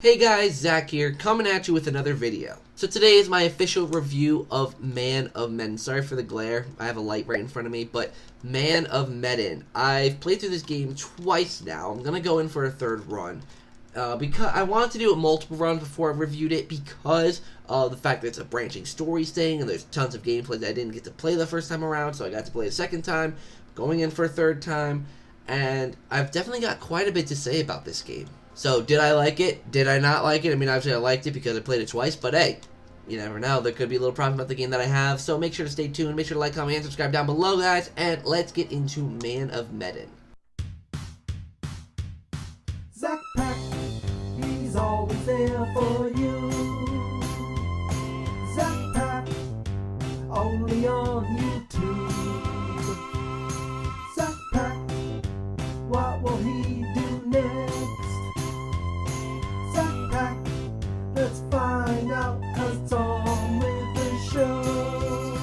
Hey guys, Zach here, coming at you with another video. So today is my official review of Man of Medan. Sorry for the glare, I have a light right in front of me, but Man of Medan. I've played through this game twice now. I'm gonna go in for a third run. Because I wanted to do a multiple run before I reviewed it because of the fact that it's a branching stories thing and there's tons of gameplay that I didn't get to play the first time around, so I got to play a second time, going in for a third time, and I've definitely got quite a bit to say about this game. So, did I like it? Did I not like it? I mean, obviously I liked it because I played it twice, but hey, you never know. There could be a little problem about the game that I have, so make sure to stay tuned. Make sure to like, comment, and subscribe down below, guys, and let's get into Man of Medan. ZakPak, he's always there for you. ZakPak, only on YouTube. ZakPak, what will he do next? ZakPak, let's find out, 'cause it's on with the show.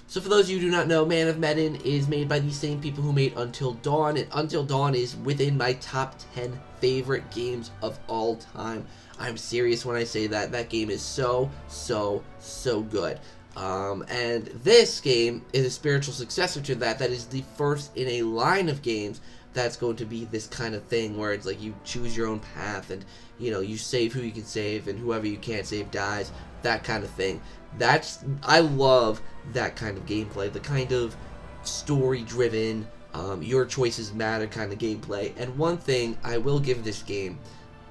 So for those of you who do not know, Man of Medan is made by the same people who made Until Dawn, and Until Dawn is within my top 10 favorite games of all time. I'm serious when I say that. That game is so good. And this game is a spiritual successor to that. That is the first in a line of games that's going to be this kind of thing where it's like you choose your own path and, you know, you save who you can save and whoever you can't save dies, that kind of thing. I love that kind of gameplay, the kind of story-driven, your choices matter kind of gameplay. And one thing I will give this game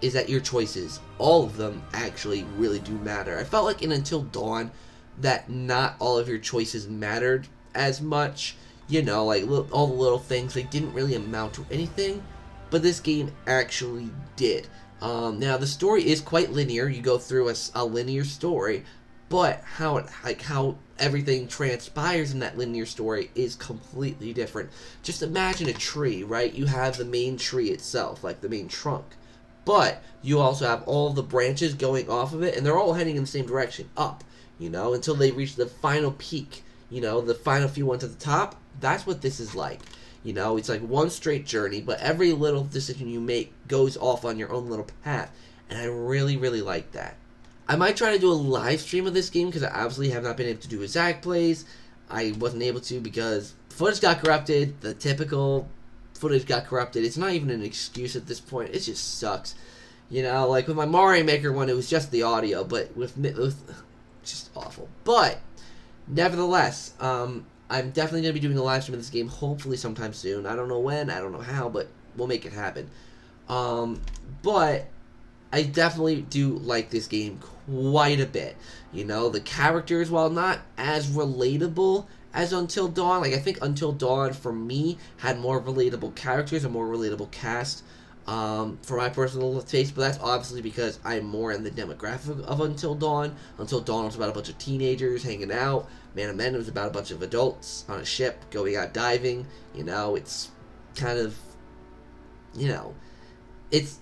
is that your choices, all of them, actually really do matter. I felt like in Until Dawn that not all of your choices mattered as much. You know, like all the little things, they didn't really amount to anything, but this game actually did. Now the story is quite linear. You go through a linear story, but how everything transpires in that linear story is completely different. Just imagine a tree, right? You have the main tree itself, like the main trunk, but you also have all the branches going off of it, and they're all heading in the same direction, up, you know, until they reach the final peak, you know, the final few ones at the top. That's what this is like. You know, it's like one straight journey, but every little decision you make goes off on your own little path, and I really like that. I might try to do a live stream of this game because I obviously have not been able to do a Zach Plays. I wasn't able to because footage got corrupted. The typical footage got corrupted. It's not even an excuse at this point. It just sucks. You know, like with my Mario Maker one, it was just the audio, but with just awful. But nevertheless, I'm definitely going to be doing a live stream of this game, hopefully sometime soon. I don't know when, I don't know how, but we'll make it happen. But I definitely do like this game quite a bit. You know, the characters, while not as relatable as Until Dawn, like I think Until Dawn, for me, had more relatable characters, a more relatable cast, for my personal taste, but that's obviously because I'm more in the demographic of Until Dawn. Until Dawn was about a bunch of teenagers hanging out. Man of Medan was about a bunch of adults on a ship going out diving. You know, it's kind of, you know, it's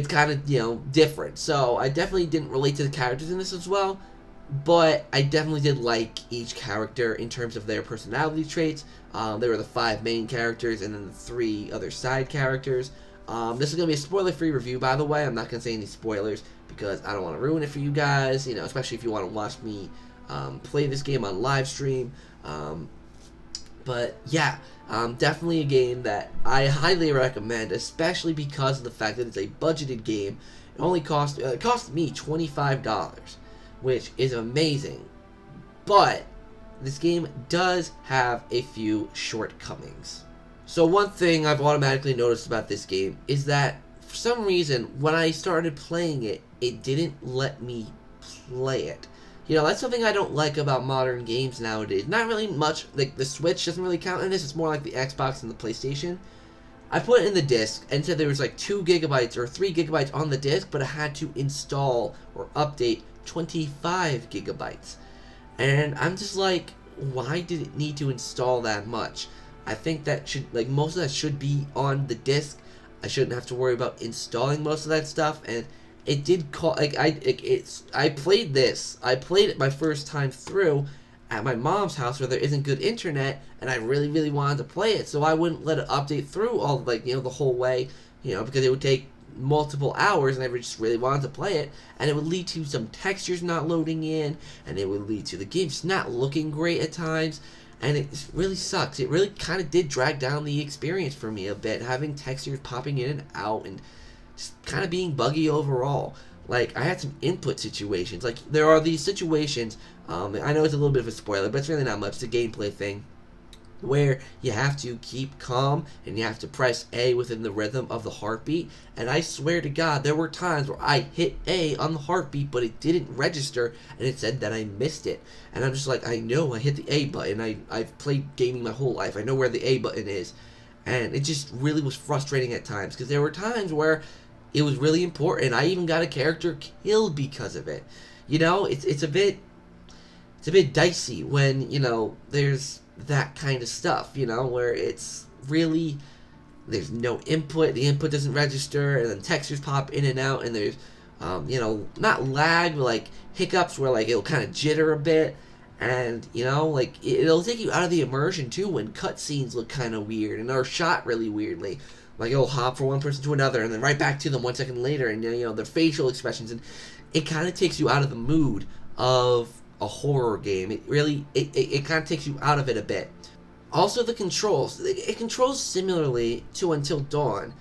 kind of, you know, different. So I definitely didn't relate to the characters in this as well, but I definitely did like each character in terms of their personality traits. There were the 5 main characters and then the 3 other side characters. This is going to be a spoiler-free review, by the way. I'm not going to say any spoilers because I don't want to ruin it for you guys, you know, especially if you want to watch me play this game on live stream. But yeah, definitely a game that I highly recommend, especially because of the fact that it's a budgeted game. It only cost me $25, which is amazing. But this game does have a few shortcomings. So one thing I've automatically noticed about this game is that for some reason when I started playing it, it didn't let me play it. You know, that's something I don't like about modern games nowadays. Not really much, like the Switch doesn't really count in this, it's more like the Xbox and the PlayStation. I put it in the disc and said there was like 2 gigabytes or 3 gigabytes on the disc, but I had to install or update 25 gigabytes. And I'm just like, why did it need to install that much? I think that should, like, most of that should be on the disc. I shouldn't have to worry about installing most of that stuff, and it did call, like, I played this. I played it my first time through, at my mom's house where there isn't good internet, and I really, really wanted to play it, so I wouldn't let it update through all, like, the whole way, because it would take multiple hours, and I just really wanted to play it, and it would lead to some textures not loading in, and it would lead to the game just not looking great at times, and it really sucks. It really kind of did drag down the experience for me a bit, having textures popping in and out, and just kind of being buggy overall. Like, I had some input situations. Like, there are these situations, I know it's a little bit of a spoiler, but it's really not much. It's a gameplay thing, where you have to keep calm, and you have to press A within the rhythm of the heartbeat, and I swear to God, there were times where I hit A on the heartbeat, but it didn't register, and it said that I missed it, and I'm just like, I know I hit the A button, I've played gaming my whole life, I know where the A button is, and it just really was frustrating at times, because there were times where it was really important. I even got a character killed because of it. It's a bit dicey when, there's that kind of stuff, where it's really, there's no input, the input doesn't register, and then textures pop in and out, and there's, not lag, but like hiccups where like it'll kind of jitter a bit, and, like it'll take you out of the immersion too when cutscenes look kind of weird and are shot really weirdly. Like, it'll hop from one person to another, and then right back to them 1 second later, and, their facial expressions, and it kind of takes you out of the mood of a horror game. It really, it kind of takes you out of it a bit. Also, the controls. It controls similarly to Until Dawn,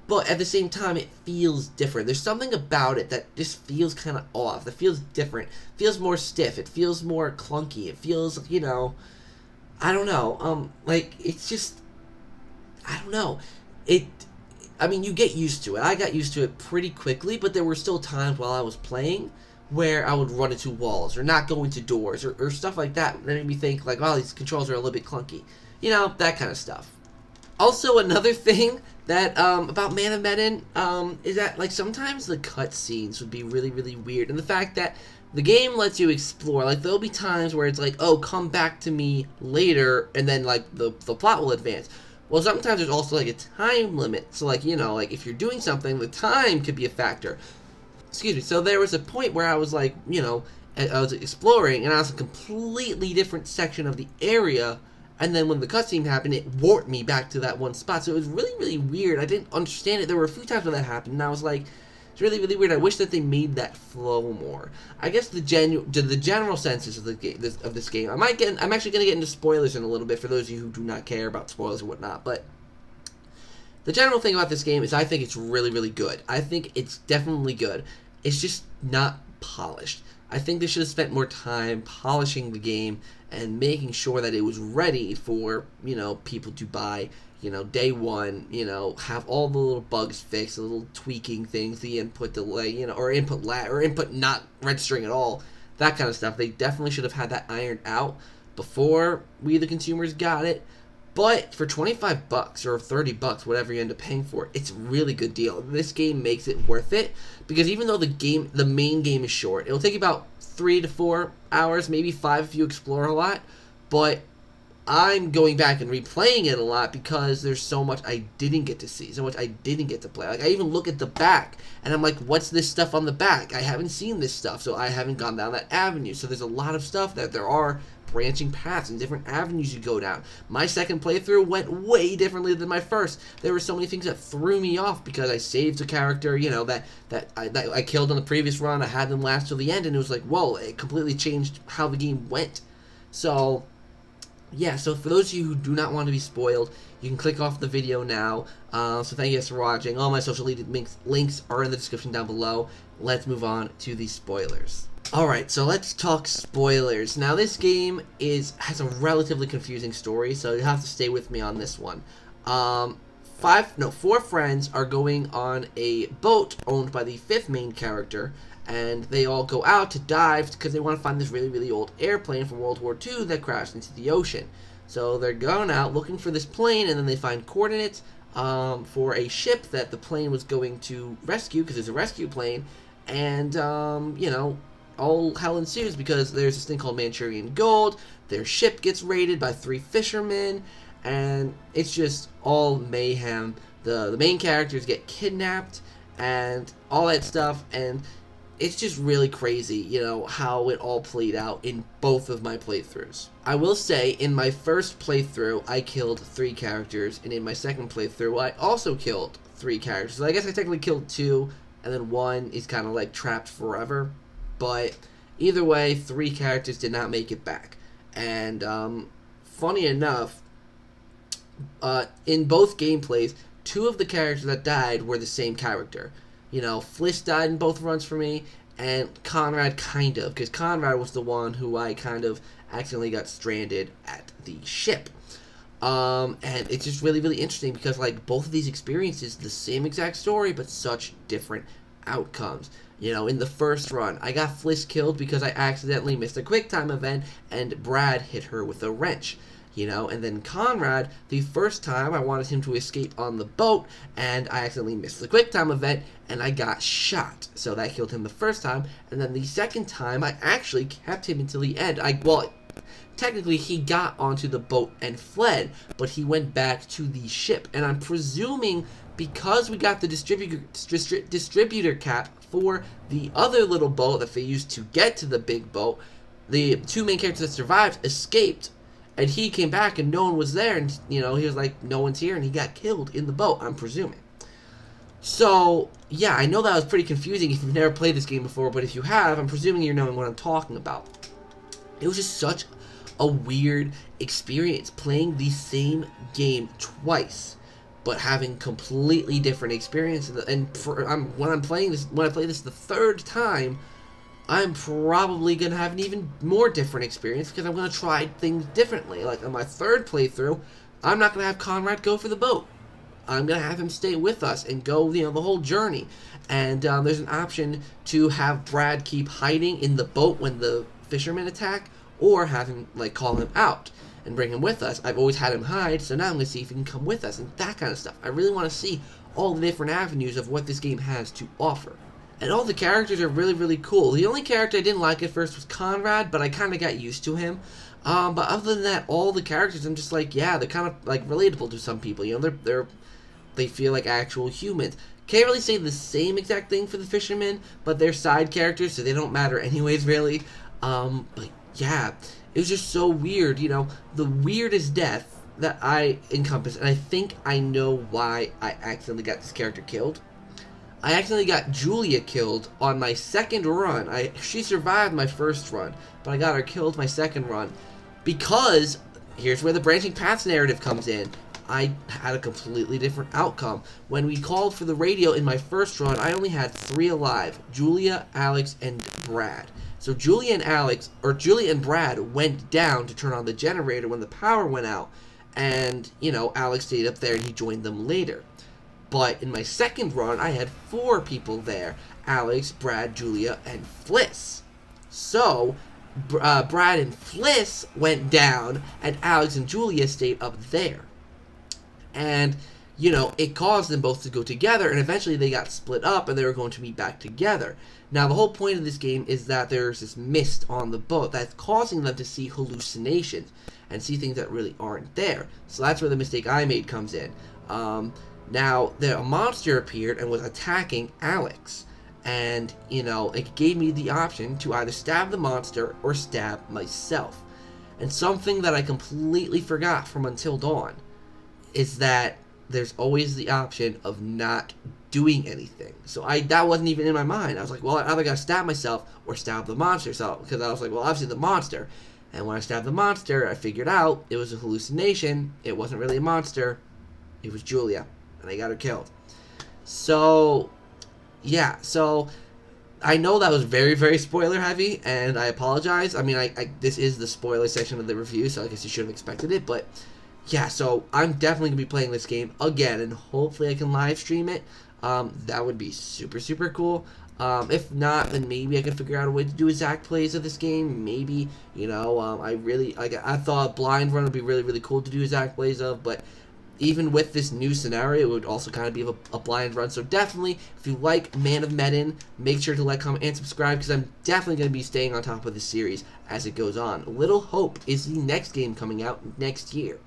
but at the same time, it feels different. There's something about it that just feels kind of off. It feels different. It feels more stiff. It feels more clunky. It feels, I don't know. It's just, I don't know. You get used to it. I got used to it pretty quickly, but there were still times while I was playing where I would run into walls or not go into doors or stuff like that. That made me think, like, wow, these controls are a little bit clunky. That kind of stuff. Also, another thing that about Man of Medan is that, like, sometimes the cutscenes would be really, really weird. And the fact that the game lets you explore. Like, there'll be times where it's like, oh, come back to me later, and then, like, the plot will advance. Well, sometimes there's also, like, a time limit. So, like, like, if you're doing something, the time could be a factor. Excuse me. So there was a point where I was, like, I was exploring, and I was in a completely different section of the area, and then when the cutscene happened, it warped me back to that one spot. So it was really, really weird. I didn't understand it. There were a few times when that happened, and I was like, it's really, really weird. I wish that they made that flow more. I guess the general senses of this game. I'm actually gonna get into spoilers in a little bit for those of you who do not care about spoilers or whatnot. But the general thing about this game is I think it's really, really good. I think it's definitely good. It's just not polished. I think they should have spent more time polishing the game and making sure that it was ready for people to buy. Day one, have all the little bugs fixed, the little tweaking things, the input delay, or input lag, or input not registering at all, that kind of stuff. They definitely should have had that ironed out before we, the consumers, got it. But for $25 or $30, whatever you end up paying for it, it's a really good deal. This game makes it worth it, because even though the main game is short, it'll take you about 3 to 4 hours, maybe 5 if you explore a lot, but I'm going back and replaying it a lot because there's so much I didn't get to see, so much I didn't get to play. Like, I even look at the back, and I'm like, what's this stuff on the back? I haven't seen this stuff, so I haven't gone down that avenue. So there's a lot of stuff that there are branching paths and different avenues you go down. My second playthrough went way differently than my first. There were so many things that threw me off because I saved a character, that I killed on the previous run. I had them last till the end, and it was like, whoa, it completely changed how the game went. So yeah, so for those of you who do not want to be spoiled, you can click off the video now. So thank you guys for watching. All my social media links are in the description down below. Let's move on to the spoilers. Alright, so let's talk spoilers. Now, this game has a relatively confusing story, so you have to stay with me on this one. 4 friends are going on a boat owned by the 5th main character, and they all go out to dive because they want to find this really, really old airplane from World War II that crashed into the ocean. So they're going out looking for this plane, and then they find coordinates for a ship that the plane was going to rescue, because it's a rescue plane, and, all hell ensues because there's this thing called Manchurian Gold. Their ship gets raided by 3 fishermen, and it's just all mayhem. The main characters get kidnapped and all that stuff, and it's just really crazy, you know, how it all played out in both of my playthroughs. I will say, in my first playthrough, I killed 3 characters, and in my second playthrough, I also killed 3 characters. So I guess I technically killed 2, and then 1 is kind of like trapped forever. But either way, 3 characters did not make it back. And funny enough, in both gameplays, 2 of the characters that died were the same character. You know, Fliss died in both runs for me, and Conrad kind of, because Conrad was the one who I kind of accidentally got stranded at the ship. And it's just really, really interesting because, like, both of these experiences, the same exact story, but such different outcomes. You know, in the first run, I got Fliss killed because I accidentally missed a quick time event, and Brad hit her with a wrench. You know, and then Conrad, the first time I wanted him to escape on the boat, and I accidentally missed the quick time event, and I got shot. So that killed him the first time, and then the second time, I actually kept him until the end. Well, technically, he got onto the boat and fled, but he went back to the ship, and I'm presuming because we got the distributor cap for the other little boat that they used to get to the big boat, the 2 main characters that survived escaped. And he came back and no one was there, and, you know, he was like, no one's here, and he got killed in the boat, I'm presuming. So, yeah, I know that was pretty confusing if you've never played this game before, but if you have, I'm presuming you're knowing what I'm talking about. It was just such a weird experience, playing the same game twice, but having completely different experiences. And when I play this the 3rd time, I'm probably going to have an even more different experience because I'm going to try things differently. Like, on my 3rd playthrough, I'm not going to have Conrad go for the boat. I'm going to have him stay with us and go, you know, the whole journey. And there's an option to have Brad keep hiding in the boat when the fishermen attack, or have him, like, call him out and bring him with us. I've always had him hide, so now I'm going to see if he can come with us and that kind of stuff. I really want to see all the different avenues of what this game has to offer. And all the characters are really, really cool. The only character I didn't like at first was Conrad, but I kind of got used to him. But other than that, all the characters, I'm just like, yeah, they're kind of, like, relatable to some people. You know, they feel like actual humans. Can't really say the same exact thing for the fishermen, but they're side characters, so they don't matter anyways, really. But, yeah, it was just so weird, you know. The weirdest death that I encompassed, and I think I know why I accidentally got this character killed. I accidentally got Julia killed on my 2nd run. She survived my 1st run, but I got her killed my 2nd run because, here's where the branching paths narrative comes in. I had a completely different outcome. When we called for the radio in my 1st run, I only had 3 alive: Julia, Alex, and Brad. So Julia and Brad went down to turn on the generator when the power went out, and, you know, Alex stayed up there and he joined them later. But in my 2nd run, I had 4 people there: Alex, Brad, Julia, and Fliss. So, Brad and Fliss went down, and Alex and Julia stayed up there. And, you know, it caused them both to go together, and eventually they got split up, and they were going to be back together. Now, the whole point of this game is that there's this mist on the boat that's causing them to see hallucinations and see things that really aren't there. So that's where the mistake I made comes in. Now, a monster appeared and was attacking Alex. And, you know, it gave me the option to either stab the monster or stab myself. And something that I completely forgot from Until Dawn is that there's always the option of not doing anything. So that wasn't even in my mind. I was like, well, I either got to stab myself or stab the monster. So, because I was like, well, obviously the monster. And when I stabbed the monster, I figured out it was a hallucination. It wasn't really a monster. It was Julia. And I got her killed. So, yeah. So, I know that was very, very spoiler heavy, and I apologize. I mean, this is the spoiler section of the review, so I guess you should have expected it. But, yeah, so I'm definitely going to be playing this game again, and hopefully I can live stream it. That would be super, super cool. If not, then maybe I can figure out a way to do a Zach plays of this game. Maybe, you know, I thought Blind Run would be really, really cool to do a Zach plays of, but even with this new scenario, it would also kind of be a blind run. So definitely, if you like Man of Medan, make sure to like, comment, and subscribe, because I'm definitely going to be staying on top of this series as it goes on. Little Hope is the next game coming out next year.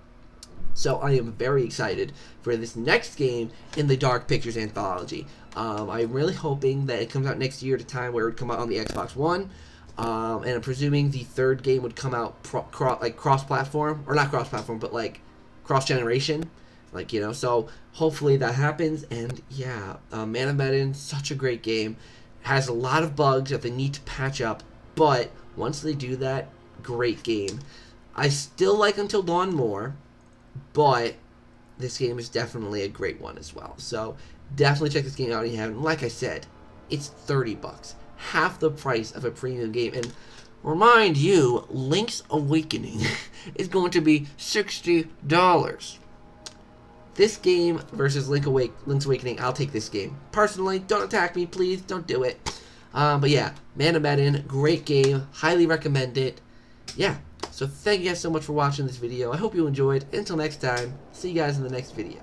So I am very excited for this next game in the Dark Pictures anthology. I'm really hoping that it comes out next year at a time where it would come out on the Xbox One. And I'm presuming the third game would come out cross-platform, or not cross-platform, but like cross-generation, so hopefully that happens. And yeah, Man of Medan, such a great game, has a lot of bugs that they need to patch up, but once they do that, great game. I still like Until Dawn more, but this game is definitely a great one as well. So definitely check this game out if you haven't. Like I said, it's $30, half the price of a premium game. And remind you, Link's Awakening is going to be $60. This game versus Link's Awakening, I'll take this game. Personally, don't attack me, please. Don't do it. But yeah, Man of Medan, great game. Highly recommend it. Yeah, so thank you guys so much for watching this video. I hope you enjoyed. Until next time, see you guys in the next video.